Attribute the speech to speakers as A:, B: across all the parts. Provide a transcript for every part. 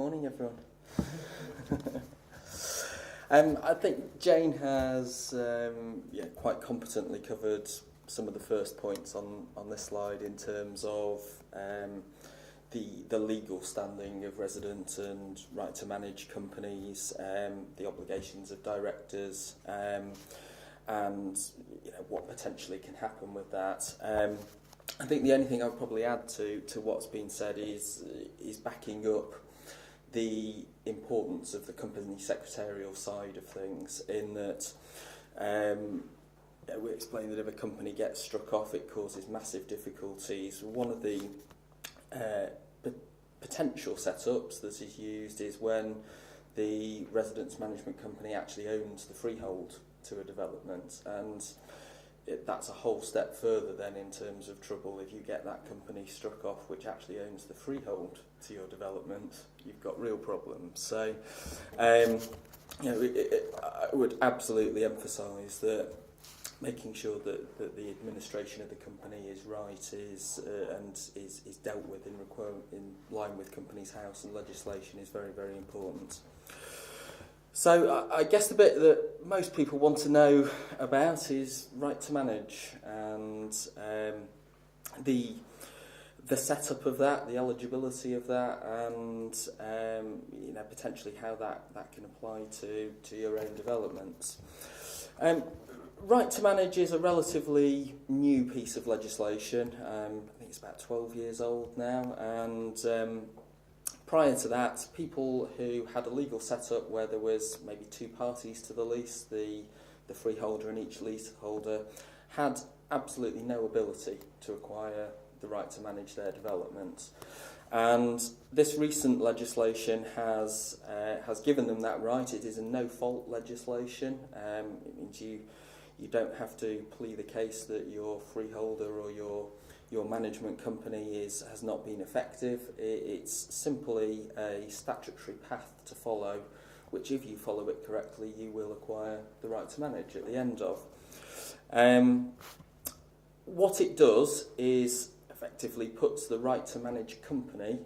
A: morning, everyone. I think Jane has quite competently covered some of the first points on this slide in terms of the legal standing of resident and right to manage companies, the obligations of directors, and what potentially can happen with that. I think the only thing I would probably add to what's been said is backing up the importance of the company secretarial side of things, in that we explained that if a company gets struck off, it causes massive difficulties. One of the potential setups that is used is when the residence management company actually owns the freehold to a development, and that's a whole step further then in terms of trouble. If you get that company struck off which actually owns the freehold to your development, you've got real problems. So I would absolutely emphasise that making sure that the administration of the company is right and is dealt with in line with Companies House and legislation is very, very important. So I guess the bit that most people want to know about is right to manage, and the setup of that, the eligibility of that, and potentially how that can apply to your own developments. Right to manage is a relatively new piece of legislation. I think it's about 12 years old now, and prior to that, people who had a legal setup where there was maybe two parties to the lease, the freeholder and each leaseholder, had absolutely no ability to acquire the right to manage their development. And this recent legislation has given them that right. It is a no-fault legislation. It means you don't have to plead the case that your freeholder or your management company has not been effective. It's simply a statutory path to follow, which if you follow it correctly, you will acquire the right to manage at the end of. What it does is effectively puts the right to manage company,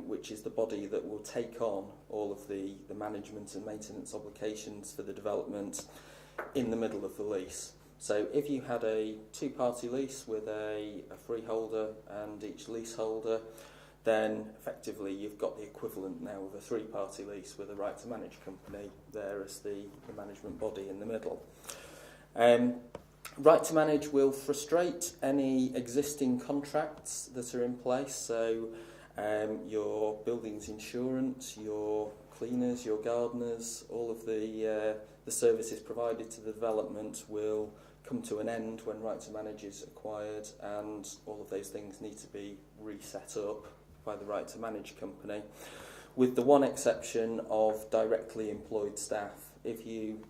A: which is the body that will take on all of the management and maintenance obligations for the development, in the middle of the lease. So if you had a two-party lease with a freeholder and each leaseholder, then effectively you've got the equivalent now of a three-party lease with a right to manage company there as the management body in the middle. Right to manage will frustrate any existing contracts that are in place, so your buildings insurance, your cleaners, your gardeners, all of the services provided to the development will come to an end when right to manage is acquired, and all of those things need to be reset up by the right to manage company, with the one exception of directly employed staff. If you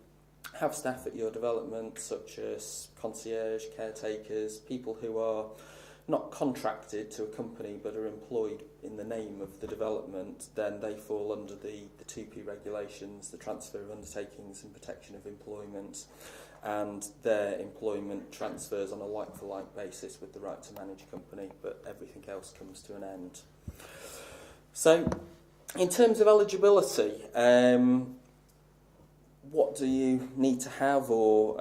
A: have staff at your development, such as concierge, caretakers, people who are not contracted to a company but are employed in the name of the development, then they fall under the 2P regulations, the transfer of undertakings and protection of employment, and their employment transfers on a like-for-like basis with the right to manage company, but everything else comes to an end. So, in terms of eligibility, what do you need to have, or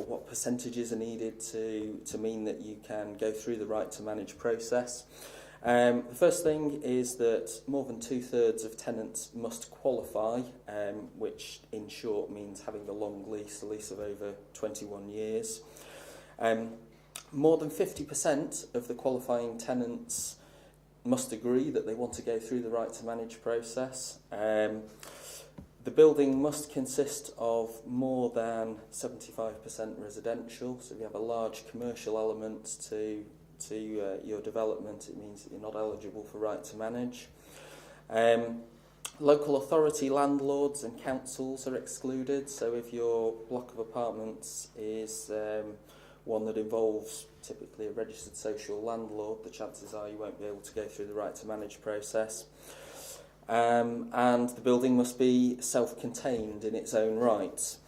A: what percentages are needed to mean that you can go through the right to manage process? The first thing is that more than 2/3 of tenants must qualify, which in short means having a long lease, a lease of over 21 years. More than 50% of the qualifying tenants must agree that they want to go through the right to manage process. The building must consist of more than 75% residential, so if you have a large commercial element to your development, it means that you're not eligible for right to manage. Local authority landlords and councils are excluded, so if your block of apartments is one that involves typically a registered social landlord, the chances are you won't be able to go through the right to manage process. And the building must be self-contained in its own right.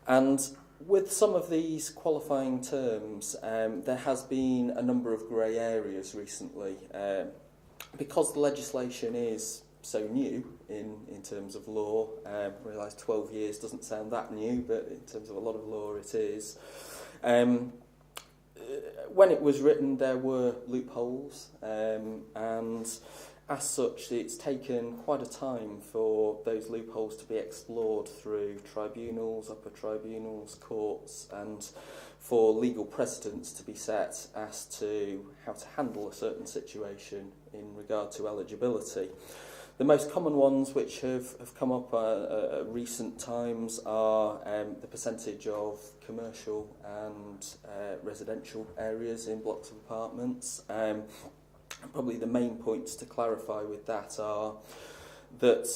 A: And with some of these qualifying terms, there has been a number of grey areas recently. Because the legislation is so new in terms of law. I realise 12 years doesn't sound that new, but in terms of a lot of law it is. When it was written, there were loopholes, and as such, it's taken quite a time for those loopholes to be explored through tribunals, upper tribunals, courts, and for legal precedents to be set as to how to handle a certain situation in regard to eligibility. The most common ones which have come up at recent times are the percentage of commercial and residential areas in blocks of apartments. Probably the main points to clarify with that are that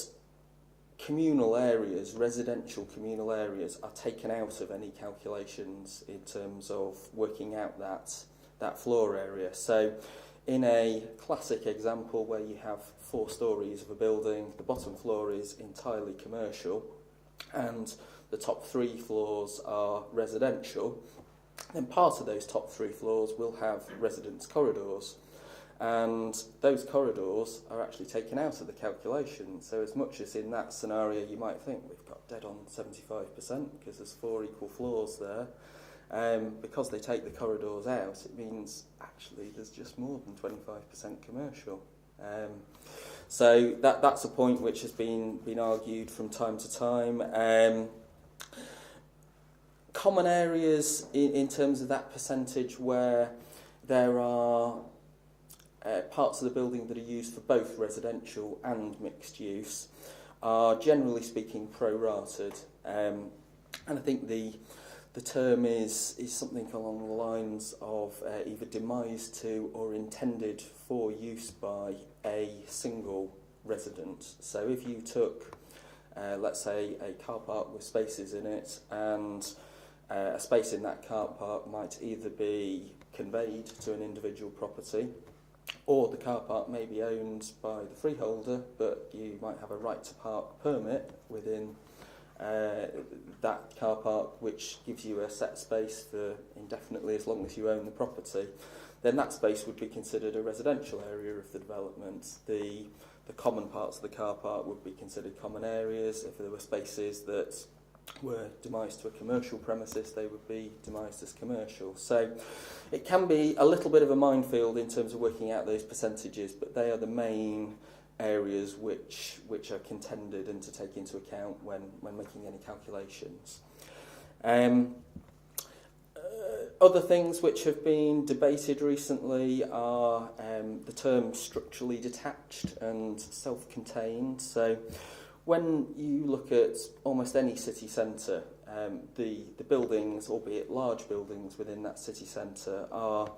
A: communal areas, residential communal areas, are taken out of any calculations in terms of working out that floor area. So in a classic example where you have 4 stories of a building, the bottom floor is entirely commercial and the top 3 floors are residential, then part of those top 3 floors will have residence corridors. And those corridors are actually taken out of the calculation. So as much as in that scenario you might think we've got dead on 75% because there's 4 equal floors there, because they take the corridors out, it means actually there's just more than 25% commercial. So that's a point which has been argued from time to time. Common areas in terms of that percentage where there are parts of the building that are used for both residential and mixed use are generally speaking prorated, and I think the term is something along the lines of either demised to or intended for use by a single resident. So if you took, let's say, a car park with spaces in it, and a space in that car park might either be conveyed to an individual property, or the car park may be owned by the freeholder, but you might have a right to park permit within that car park, which gives you a set space for indefinitely as long as you own the property, then that space would be considered a residential area of the development. The common parts of the car park would be considered common areas. If there were spaces that were demised to a commercial premises, they would be demised as commercial. So it can be a little bit of a minefield in terms of working out those percentages, but they are the main areas which are contended and to take into account when making any calculations. Other things which have been debated recently are the term structurally detached and self-contained. So when you look at almost any city centre, the buildings, albeit large buildings within that city centre, are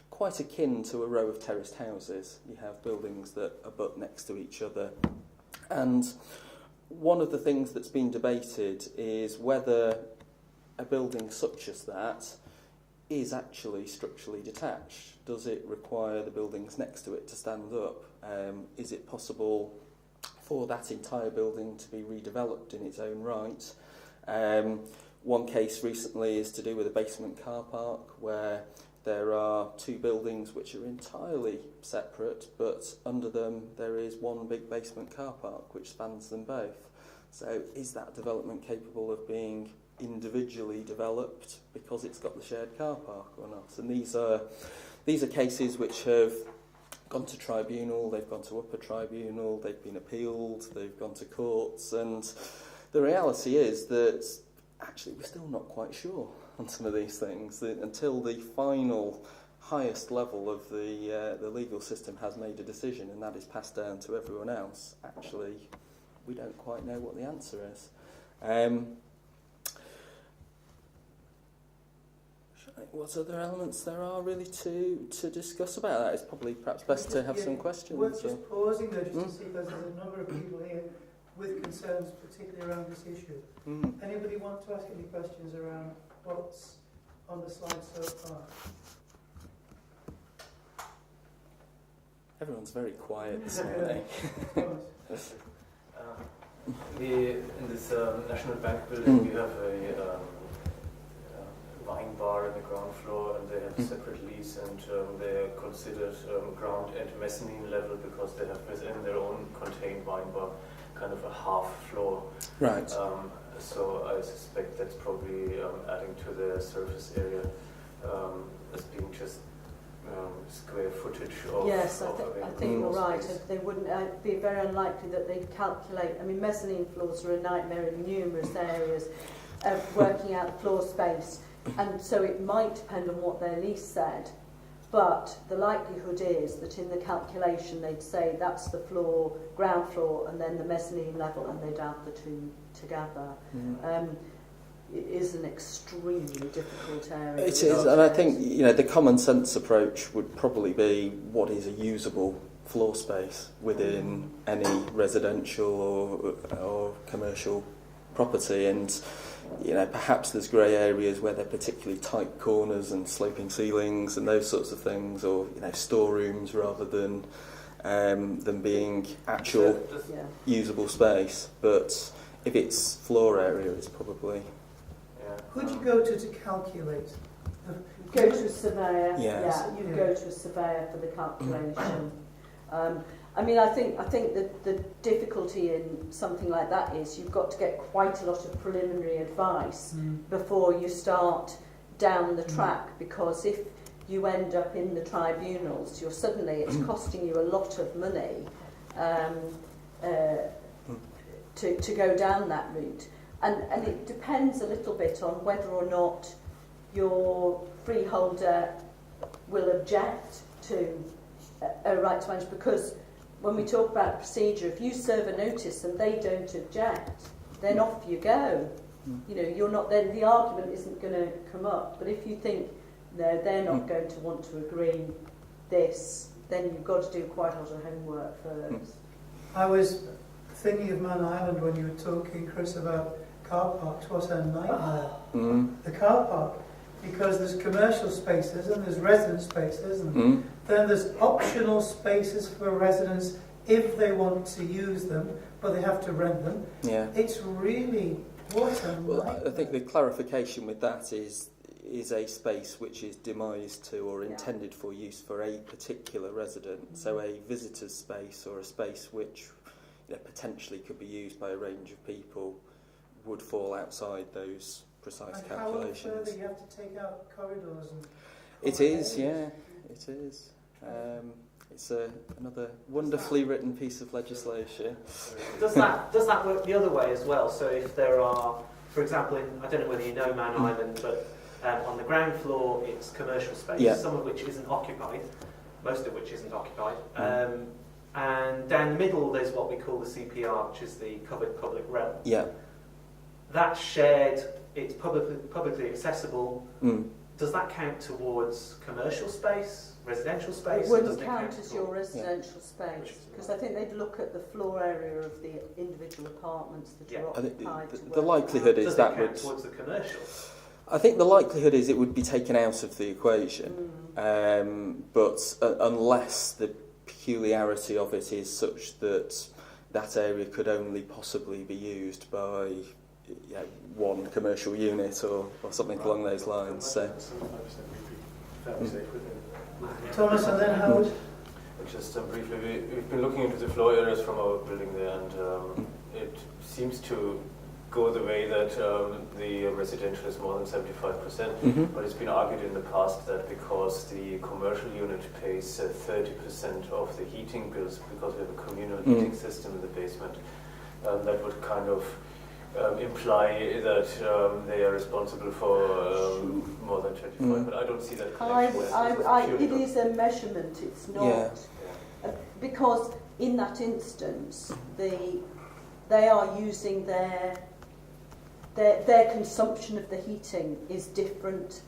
A: quite akin to a row of terraced houses. You have buildings that abut next to each other. And one of the things that's been debated is whether a building such as that is actually structurally detached. Does it require the buildings next to it to stand up? Is it possible for that entire building to be redeveloped in its own right? One case recently is to do with a basement car park where there are 2 buildings which are entirely separate, but under them there is one big basement car park which spans them both. So is that development capable of being individually developed because it's got the shared car park or not? And these are cases which have gone to tribunal, they've gone to upper tribunal, they've been appealed, they've gone to courts, and the reality is that actually we're still not quite sure on some of these things until the final highest level of the legal system has made a decision and that is passed down to everyone else. Actually, we don't quite know what the answer is. What other elements there are really to discuss about that? It's probably perhaps best to have some questions.
B: Worth just pausing there just to see, because there's a number of people here with concerns, particularly around this issue. Anybody want to ask any questions around what's on the slide so far?
A: Everyone's very quiet this morning.
C: In this National Bank building, you have a wine bar on the ground floor, and they have a separate lease, and they are considered ground and mezzanine level because they have within their own contained wine bar kind of a half floor.
A: Right.
C: So I suspect that's probably adding to the surface area as being just square footage of.
D: Yes, I think you're right. They wouldn't. It'd be very unlikely that they'd calculate. I mean, mezzanine floors are a nightmare in numerous areas of working out the floor space, and so it might depend on what their lease said. But the likelihood is that in the calculation they'd say that's the floor, ground floor, and then the mezzanine level, and they'd add the two together. It is an extremely difficult area.
A: It is, and I think the common sense approach would probably be what is a usable floor space within any residential or commercial property, and perhaps there's grey areas where they're particularly tight corners and sloping ceilings and those sorts of things, or storerooms rather than being actual usable space. But if it's floor area, it's probably.
B: Who'd you go to calculate?
D: Go to a surveyor.
A: Yes.
D: Yeah, you'd go to a surveyor for the calculation. I mean, I think that the difficulty in something like that is you've got to get quite a lot of preliminary advice before you start down the track, because if you end up in the tribunals, it's costing you a lot of money to go down that route. And it depends a little bit on whether or not your freeholder will object to a right to manage, because when we talk about procedure, if you serve a notice and they don't object, then off you go. You're not, then the argument isn't going to come up. But if you think, no, they're not going to want to agree this, then you've got to do quite a lot of homework first.
B: I was thinking of Man Island when you were talking, Chris, about car parks. What a nightmare. The car park. Because there's commercial spaces and there's resident spaces, and then there's optional spaces for residents if they want to use them, but they have to rent them.
A: Yeah.
B: It's really what a nightmare.
A: I think the clarification with that is a space which is demised to or intended for use for a particular resident. So a visitor's space or a space which potentially could be used by a range of people would fall outside those precise calculations.
B: How further you have to take out corridors and
A: it is, yeah, it is. It's another wonderfully written piece of legislation.
E: Does that work the other way as well? So if there are, for example, I don't know whether you know Man Island, but on the ground floor it's commercial space, some of which isn't occupied, most of which isn't occupied. And down the middle there's what we call the CPR, which is the covered public realm.
A: Yeah.
E: That's shared, it's publicly accessible. Does that count towards commercial space, residential space?
D: It wouldn't count as your residential space, because I think they'd look at the floor area of the individual apartments that are occupied.
A: The likelihood is that would.
E: Towards the commercial?
A: I think the likelihood is it would be taken out of the equation, but unless the peculiarity of it is such that that area could only possibly be used by one commercial unit or something along those lines. So.
B: Thomas, and then Howard?
C: Just briefly, we've been looking into the floor areas from our building there, and it seems to go the way that the residential is more than 75%, but it's been argued in the past that because the commercial unit pays 30% of the heating bills, because we have a communal heating system in the basement, that would kind of imply that they are responsible for more than 25, but I don't see that connection.
D: It is a measurement, it's not. Because in that instance, they are using their consumption of the heating is different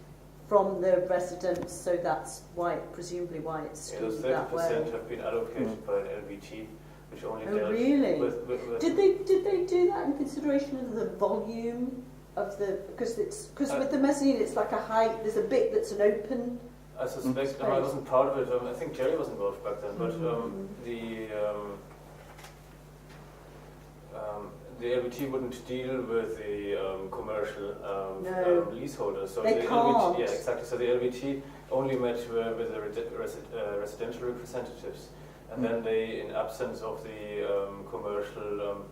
D: from the residents, so that's why, presumably why it's skewed that way.
C: Those 30% have been allocated by an LVT, which only dealt
D: really?
C: with
D: Did they do that in consideration of the volume of the, because with the mezzanine it's like a height, there's a bit that's an open.
C: I suspect, I wasn't part of it, I think Jerry was involved the LVT wouldn't deal with the commercial
D: No.
C: leaseholders. So
D: They
C: the
D: can't.
C: LVT, yeah, exactly. So the LVT only met with the residential representatives, and then they, in absence of the commercial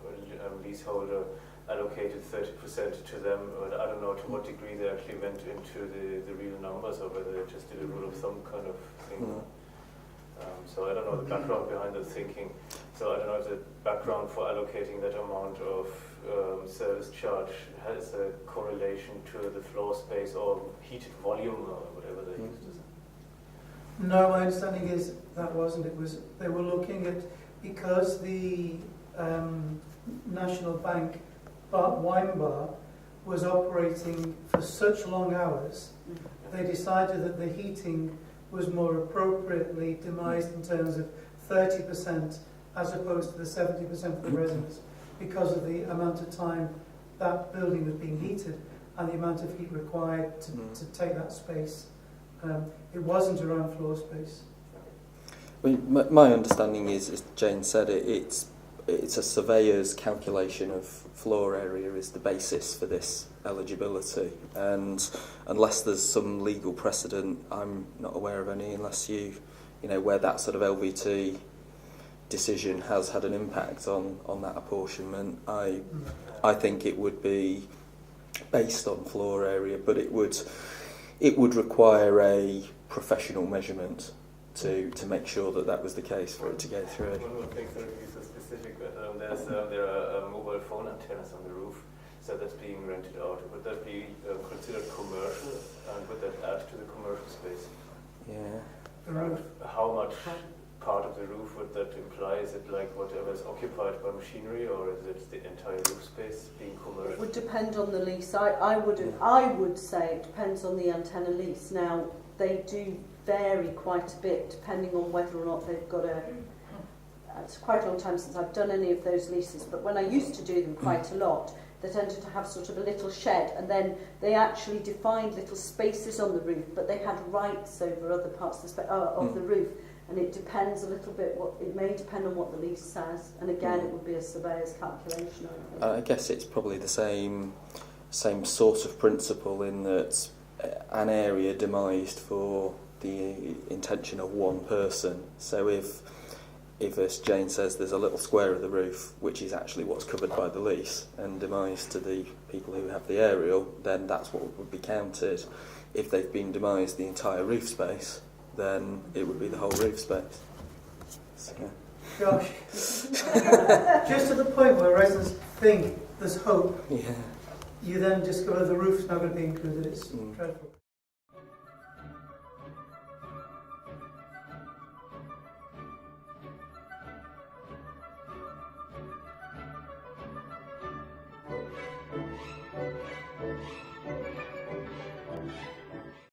C: leaseholder, allocated 30% to them. But I don't know to what degree they actually went into the real numbers, or whether they just did a rule of thumb kind of thing. So I don't know the background behind the thinking. So I don't know if the background for allocating that amount of service charge has a correlation to the floor space or heated volume or whatever they used to say.
B: No, my understanding is that wasn't. It was they were looking at, because the National Bank wine bar was operating for such long hours, they decided that the heating was more appropriately demised in terms of 30% as opposed to the 70% of the residents, because of the amount of time that building was being heated and the amount of heat required to take that space. It wasn't around floor space.
A: I mean, my understanding is, as Jane said, it's a surveyor's calculation of floor area is the basis for this eligibility, and unless there's some legal precedent, I'm not aware of any, unless you know where that sort of LVT decision has had an impact on that apportionment. I think it would be based on floor area, but it would require a professional measurement to make sure that was the case for it to go through.
C: One more thing, sorry to be so specific, but there are mobile phone antennas on the roof, so that's being rented out. Would that be considered commercial, and would that add to the commercial space?
A: Yeah.
B: The roof.
C: How much part of the roof would that imply? Is it like whatever is occupied by machinery, or is it the entire roof space being commercial?
D: It would depend on the lease. I would say it depends on the antenna lease. Now, they do vary quite a bit depending on whether or not they've got it's quite a long time since I've done any of those leases, but when I used to do them quite a lot, they tended to have sort of a little shed, and then they actually defined little spaces on the roof, but they had rights over other parts of the roof, and it depends a little bit. It may depend on what the lease says, and again, it would be a surveyor's calculation.
A: I guess it's probably the same sort of principle in that an area demised for the intention of one person. So if as Jane says, there's a little square of the roof which is actually what's covered by the lease and demised to the people who have the aerial, then that's what would be counted. If they've been demised the entire roof space, then it would be the whole roof space. So,
B: Gosh. Just to the point where residents think there's hope,
A: yeah.
B: you then discover the roof's not going to be included. It's dreadful.